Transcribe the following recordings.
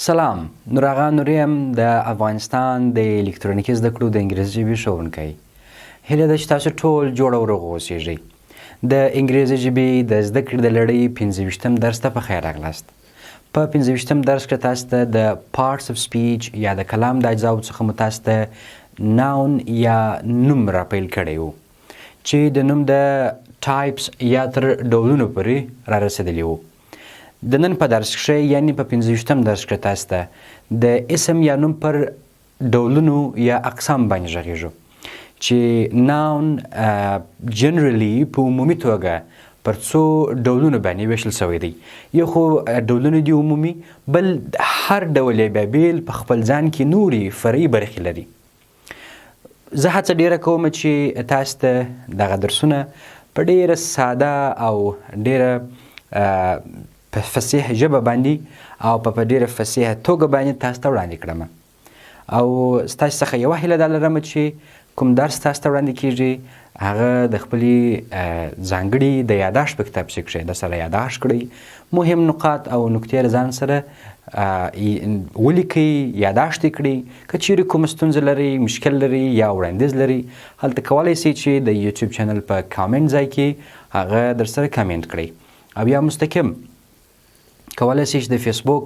سلام، نورآغا نوریم د افغانستان د الکترونیکي زده کړو د انګریزي ژبې ښوونکی. هیله ده چې تاسو ټول جوړ او روغ اوسیږئ. د انګریزي ژبې د زده کړې د لړۍ 25 درس ته په خیر راغلاست. په 25 درس کې تاسو ته د پارټس اف سپیچ یا د کلام د اجزاو څخه مو تاسو ته ناون یا نوم راپیل کړی و چې د نوم د ټایپس یا تر ډولونو پورې را رسېدلی و. د نن په درس کې یعنی په 25 درس کې تاسو ته د اسم یا نوم پر ډولونو یا اقسام باندې غږیږو چې ناون جنرالي په عمومي توګه پر څو ډولونو باندې ویشل شوی دی. یو خو ډولونه دي عمومي، بل هر ډول یې بیا بیل په خپل ځان کې نوري فرعي برخې لري. زه هڅه ډیره کوم چې تاسو ته دغه درسونه په ډیره ساده او ډیره په فصیح ژبه باندې او په ډیره فصیح توګه باندې تاسو ته وړاندې کړم. او ستاسو څخه یوه هیله دا لرم چې کوم درس تاسو ته وړاندې کیږي هغه د خپلې ځانګړي د یاداشت په کتابچه کې د سره یاداشت کړئ، مهم نقاط او نکتې ځان سره ولیکئ، یاداشت یې کړئ. که چیرې کومه ستونزه لرئ، مشکل لرئ یا وړاندیز لرئ، هلته کولی شئ چې د یوټیوب چینل په کامنټ ځای کې هغه در سره کامنټ کړئ، او یا مستقیم کولی شئ چې د فیسبوک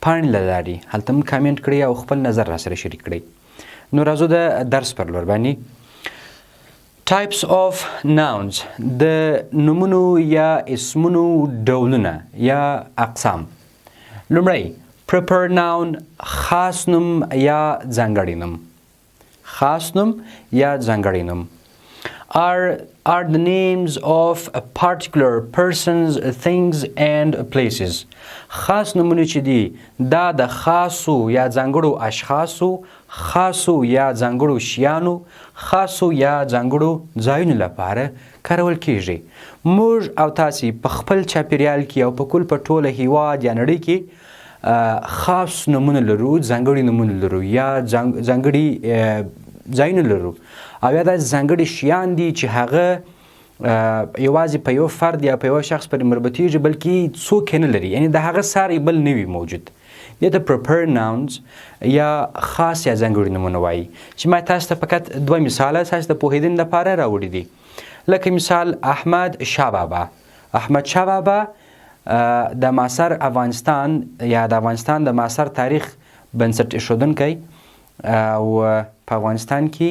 پاڼې له لارې هلته هم کامنټ کړئ او خپل نظر را سره شریک کړئ. نو راځو د درس پر لور باندې. ټایپس آف ناونز، د نومونو یا اسمونو ډولونه یا اقسام. لومړی پرپر ناون، خاص نوم یا ځانګړی نوم. خاص نوم یا ځانګړی نوم are the names of particular persons, things and places. خاص نومونه چې دي دا د خاصو یا ځانګړو اشخاصو، خاصو یا ځانګړو شیانو، خاصو یا ځانګړو ځایونو لپاره کارول کیږي. موږ او تاسې په خپل چاپیریال کې او په کل په ټوله هیواد یا نړۍ کې خاص نومونه لرو، ځانګړي نومونه لرو یا ځانګړي ځایونه لرو، او یا دا ځانګړي شیان دي چې هغه یوازې په یو فرد یا په یو شخص پورې مربوطیږي بلکې څوک یې نه لري، یعنی د هغه ساری بل نه وي موجود. دې ته پرپر ناونز یا خاص یا ځانګړي نومونه وایي، چې ما تاسو ته فقط دوه مثاله تاسو ته پوهېدنې لپاره راوړي دي. لکه مثال احمد شاه بابا. احمد شاه بابا د معاصر افغانستان یا د افغانستان د معاصر تاریخ بنسټ ایښودونکی، او په افغانستان کې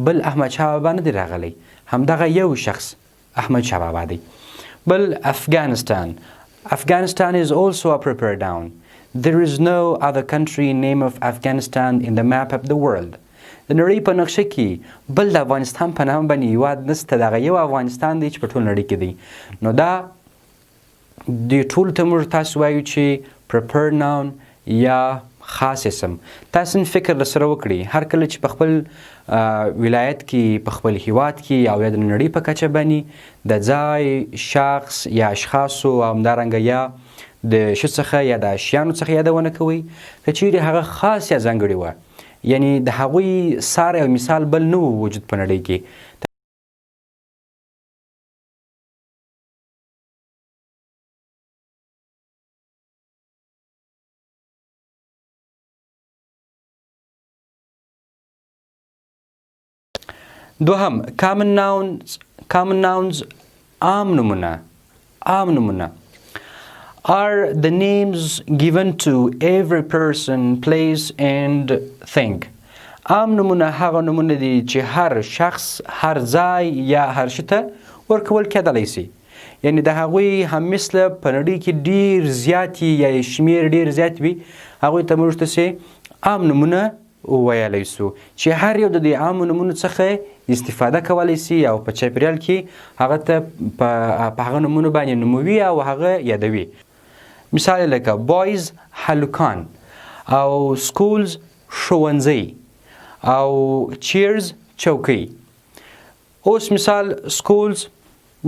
بل احمد شاه بابا نه دی راغلی، همدغه یو شخص احمد شاه بابا دی. بل افغانستان. Afghanistan is also a proper noun. There is no other country name of Afghanistan in the map of the world. د نړۍ په نقشه کې بل د افغانستان په نام باندې هیواد نشته، دغه یو افغانستان دی چې په ټول نړۍ کې دی. نو دا دې ټولو ته موږ تاسو وایو چې proper noun یا خاص اسم. تاسو فکر سره وکړئ، هر کله چې په خپل ولایت کې، په خپل هیواد کې او یا د نړۍ په کچه باندې د ځای، شخص یا اشخاصو او همدارنګه یا د شي څخه یا د اشیانو څخه یادونه کوئ، که چیرې هغه خاص یا ځانګړي وه، یعنی د هغوی ساری او مثال بل نه و وجود په نړۍ کې. دوهم common nouns. Common nouns عام نومونه. عام نومونه are the names given to every person, place and thing. عام نومونه هغه نومونه دي چې هر شخص، هر ځای یا هر شي ته ورکول کېدلی شي، یعنی د هغوی هم مثله په نړۍ کې ډېر زیات یا شمیر ډېر زیات وي، هغوی ته موږ تاسې عام نومونه وویلی سو چې هر یو د دې عامو نومونو څخه استفاده کولی شي او په چاپیریال کې هغه ته په هغه نومونو باندې نوموي او هغه یادوي. مثال لکه بویز هلکان، او سکولز ښوونځی، او چیرز چوکۍ. اوس مثال سکولز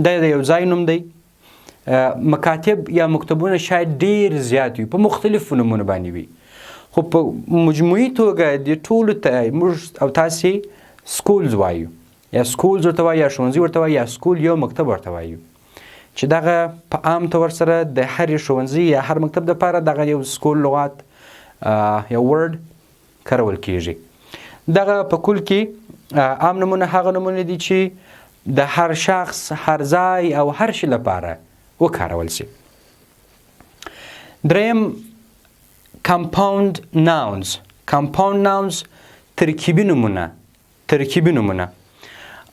دا د یو ځای نوم دی، مکاتب یا مکتبونه شاید ډېر زیات وي، په مختلفو نومونو باندې وي، خو په مجموعي توګه د ټولو ته موږ او تاسې سکولز وایو، یا سکولز ورته وایو، یا ښوونځي ورته وایو، یا سکول یو مکتب ورته وایو، چې دغه په عام طور سره د هر ښوونځي یا هر مکتب دپاره دغه یو سکول لغات یو ورډ کارول کیږي. دغه په کل کې عام نومونه هغه نومونه دي چې د هر شخص، هر ځای او هر شي لپاره وکارول شي. دریم compound nouns. Compound nouns ترکیبي نومونه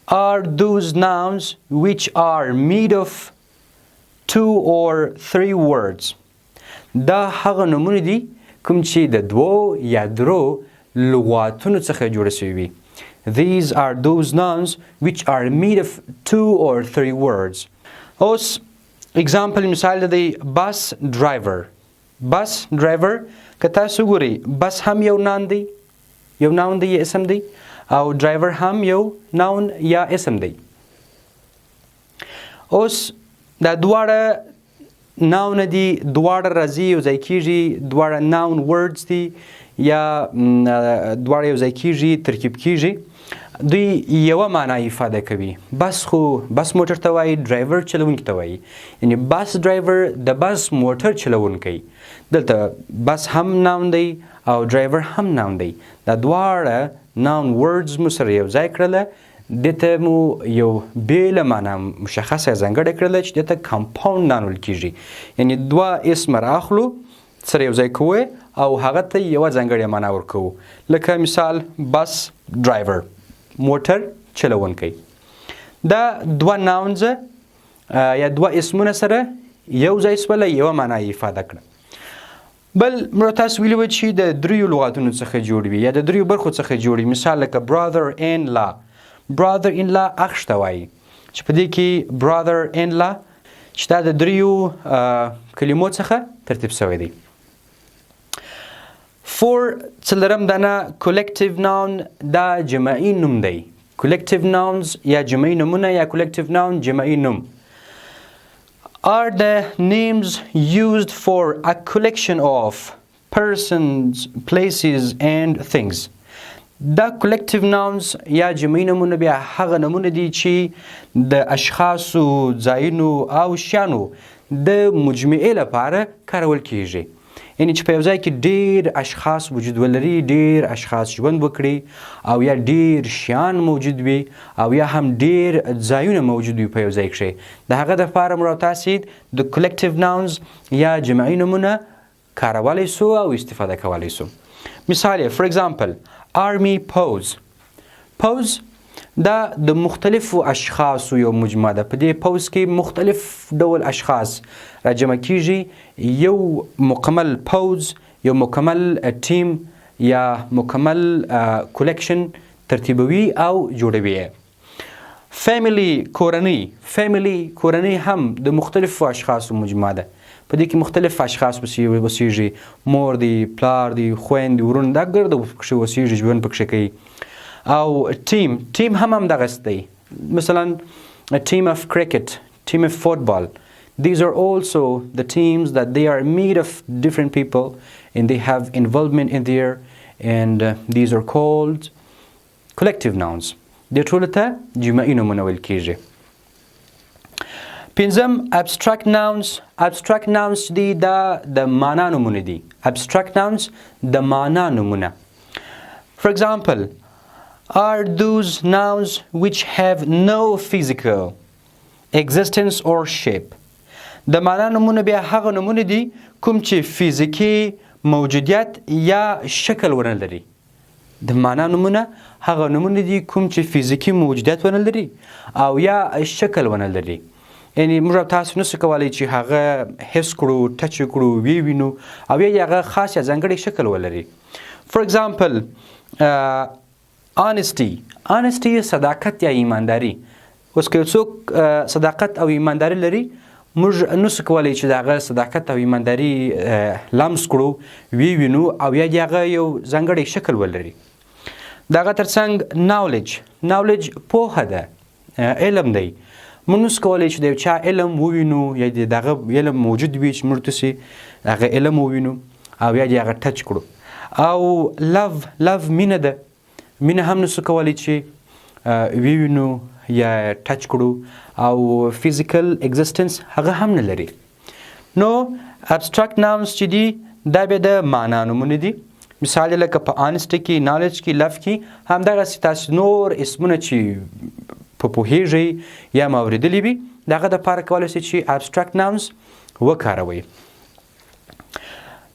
are those nouns which are made of 2 or 3 words. دا هغه نومونه دي کوم چې د 2 یا 3 لغاتونو څخه جوړ شوي وي. These are those nouns which are made of 2 or 3 words. اوس example مثال دی bus driver. bus driver که تاسو ګورئ بس هم یو noun دی یا اسم دی او driver هم یو noun یا اسم دی. اوس دا دواړه noun دي، دواړه راځي یو ځای کیږي، دواړه noun words دي یا دواړه یو ځای کیږي، ترکیب کیږي، دوی یوه معنا افاده کوي. بس موټر ته وایي، ډرایور چلونکي ته وایي. یعنی بس ډرایور د بس موټر چلونکی. دلته بس هم noun دی او ډرایور هم noun دی. دا دواړه noun words مو سره یو ځای کړله، دته مو یو بیله معنا مشخصه ځانګړې کړله چې دته compound noun ویل کیږي. یعنی دوه اسم راخلو سره یو ځای کوو او هغه ته یوه ځانګړې معنا ورکوو. لکه مثال بس ډرایور، موټر چلونکی. دا دوه nouns یا دوه اسمونه سره یو ځای سوله، یوه معنا افاده کړه. بل مړه تاسو ویلي وو چې د 3 لغاتونو څخه جوړ وي یا د 3 برخو څخه جوړ وي. مثال لکه brother in law. brother in law اخ ته وایي چې په دې کې brother in law چې دا د 3 کلمو څخه ترتیب شوی دی. 4 څلورم دانه collective noun دا جمعي نوم دی. collective nouns یا جمعي نومونه یا collective noun جمعي نوم are the names used for a collection of persons, places and things. دا collective nouns یا جمعي نومونه بیا هغه نومونه دي چې د اشخاصو، ځایونو او شیانو د مجموعې لپاره کارول کیږي. یعنی چې په یو ځای کې ډېر اشخاص وجود ولري، ډېر اشخاص ژوند وکړي او یا ډېر شیان موجود وي او یا هم ډېر ځایونه موجود وي په یو ځای کښې. د هغه دپاره موږ او تاسې د collective nouns یا جمعي نومونه کارولی سو او استفاده کولی سو. مثال for example army pose. pose دا د مختلفو اشخاصو یو مجموعه ده. په دې پوز کې مختلف ډول اشخاص راجمع کیږي. یو مکمل پوز، یو مکمل ټیم یا مکمل کلیکشن ترتیبوي او جوړوي. فیملی کورنۍ هم د مختلفو اشخاصو مجموعه ده. په دې کې مختلف اشخاص اوسیږي، مور دی، پلار دی، خویندې، ورونه، دا ګرده پکښې اوسیږي، ژوند پکښې کوي. او ټیم هم دغسې دی. مثلا a team of cricket, team of football. These are also the teams that they are made of different people and they have involvement in there and these are called collective nouns. دې ټولو ته جمعي نومونه ویل کیږي. پنځم abstract nouns. abstract nouns دي دا د معنا نومونه دي. abstract nouns د معنا نومونه. For example are those nouns which have no physical existence or shape. د معنا نومونه بیا هغه نومونه دي کوم چې فیزیکي موجودیت یا شکل ونه لري. د معنا نومونه هغه نومونه دي کوم چې فیزیکي موجودیت ونه لري او یا شکل ونه لري. یعنی موږ تاسو نسو کولی چې هغه حس کړو، ټچ کړو، وینو او یا هغه خاص یا ځانګړی شکل ولري. For example honesty صداقت یا ایمانداري. اوس که څوک صداقت او ایمانداري لري، موږ نسو کولی چې د هغه صداقت او ایمانداري لمس کړو، وینو او یا هغه یو ځانګړی شکل ولري. د هغه ترڅنګ knowledge پوهه ده، علم دی. موږ نسو کولی چې د یو چا علم ووینو یا د هغه علم موجود وي چې موږ تاسې هغه علم ووینو او یا د هغه ټچ کړو. او love مینه ده. مینه هم نسو کولی چې ووینو یا ټچ کړو او فیزیکل اگزیسټنس هغه هم نه لري. نو abstract nouns چې دي دا بیا د معنا نومونه دي. مثال لکه په honest کې، knowledge کې، love کې همدغسې تاسو نور اسمونه چې په پوهیږئ یا مو اورېدلي وي د هغه دپاره کولی شئ چې abstract nouns وکاروئ.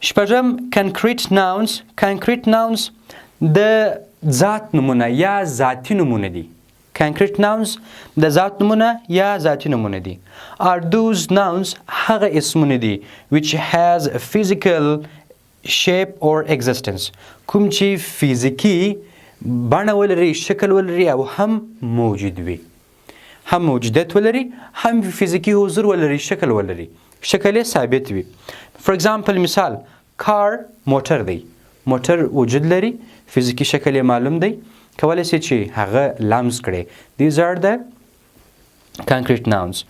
شپږم concrete nouns. concrete nouns د ذات نومونه یا ذاتي نومونه دي. concrete nouns د ذات نومونه یا ذاتي نومونه دي. are those nouns هغه اسمونه دي which has a physical shape or existence کوم چې فیزیکي بڼه ولري، شکل ولري او هم موجود وي، هم موجودیت ولري، هم فیزیکي حضور ولري، شکل ولري، شکل یې ثابت وي. for example مثال car موټر دی، موټر وجود لري، فیزیکي شکل یې معلوم دی، کولی شئ چې هغه لمس کړئ. these are the concrete nouns.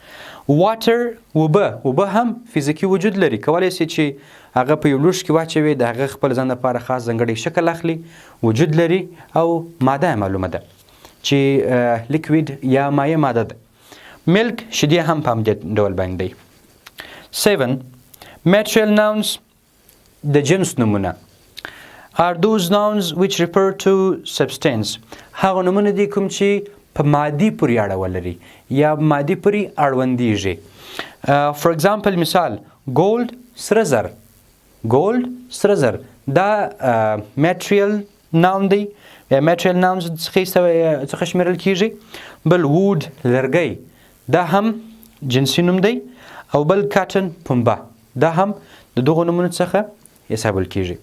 water اوبه هم فیزیکي وجود لري، کولی شئ چې هغه په یو لوښ کې واچوي، د هغه خپل ځان لپاره خاص ځانګړی شکل اخلي، وجود لري او ماده یې معلومه ده چې لیکوید یا مایع ماده ده. ملک شیدې هم په همدې ډول باندې دی. 7 material nouns د جنس نومونه are those nouns which refer to substance هغه نومونه دي کوم چې په مادي پورې اړه ولري یا مادي پورې اړوندیږي. for example مثال gold سره زر، gold سره زر دا material noun دی یا material nouns څخه شمیرل کیږي. بل wood لرګی دا هم جنسي نوم دی او بل cotton پنبه دا هم د دغو نومونو څخه حسابل کیږي.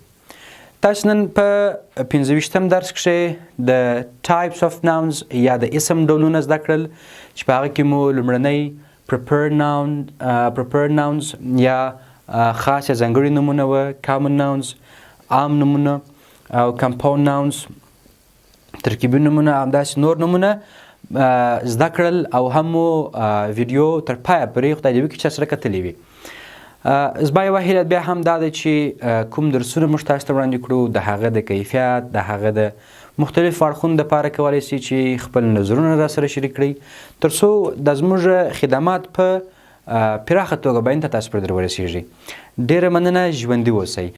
تاسو نن په 15 درس کې د types of nouns یا د اسم ډولونه زده کړل چې په هغه کې مو لومړنی prepared nouns یا خاص یا ځانګړي نومونه و، common nouns عام نومونه او compound nouns ترکیبي نومونه، همداسې نور نومونه زده کړل او هم مو ویډیو تر پایه پورې خدای دې وکړي چې سره کتلې وي. زما یوه هیله بیا هم دا ده چې کوم درسونه موږ تاسو ته وړاندې کړو د هغه د کیفیت د هغه د مختلفو اړخونو دپاره کولی شئ چې خپل نظرونه راسره شریک کړئ تر څو دا زموږ خدمات په پراخه توګه بیان ته تاسو پورې در ورسیږي. ډېره مننه، ژوندي اوسئ.